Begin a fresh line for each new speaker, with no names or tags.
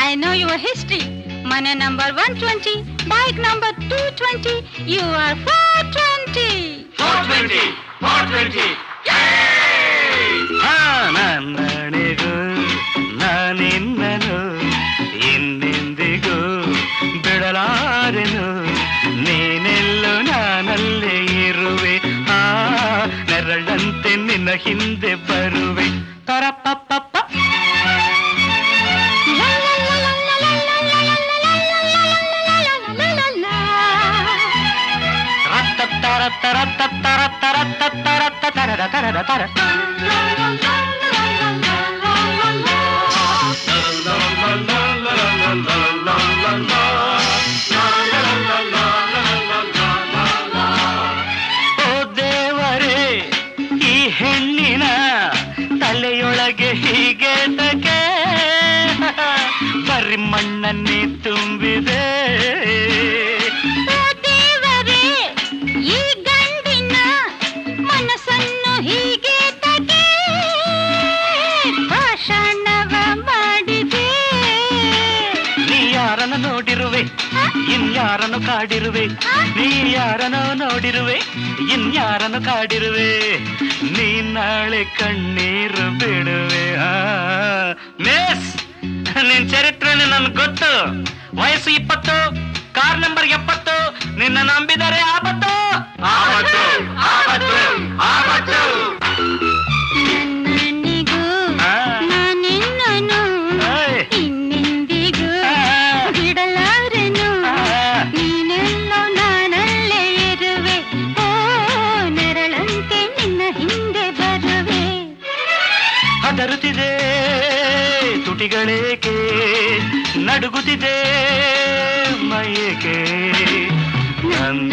I know your history. Money number 120, bike number 220. You are 420.
420, 420. Yay!
ನನ್ನಣಿಗೂ ನಾನಿನ್ನನು ಇನ್ನೆಂದಿಗೂ ಬಿಡಲಾರೆನು Neenello ನಾನಲ್ಲೇ ಇರುವೆ ನೆರಳಂತೆ ನಿನ್ನ ಹಿಂದೆ ಬರುವೆ ತರಪಪ್ಪ ಓ ದೇವರೇ ಈ ಹೆಣ್ಣಿನ ತಲೆಯೊಳಗೆ ಹೀಗೆ ತಗೆ ಬರಿ ಮಣ್ಣನ್ನೇ ತುಂಬಿದೆ ನೋಡಿರುವೆ ಇನ್ಯಾರನ್ನು ಕಾಡಿರುವೆ ನೀ ಯಾರನೋ ನೋಡಿರುವೆ ಇನ್ಯಾರನ್ನು ಕಾಡಿರುವೆ ನೀ ನಾಳೆ ಕಣ್ಣೀರು ಬಿಡುವೆ ಮಿಸ್ ನಿನ್ ಚರಿತ್ರೆ ನನ್ಗೆ ಗೊತ್ತು ವಯಸ್ಸು 20 ಕಾರ್ ನಂಬರ್ 70 ನಿನ್ನ ನಂಬಿದರೆ ಆಪತ್ತು ಆಪತ್ತು ಆಪತ್ತು ಆಪತ್ತು ಹದರುತ್ತಿದೆ ತುಟಿಗಳೇಕೆ ನಡುಗುತ್ತಿದೆ ಮೈಯೇಕೆ ನನ್ನ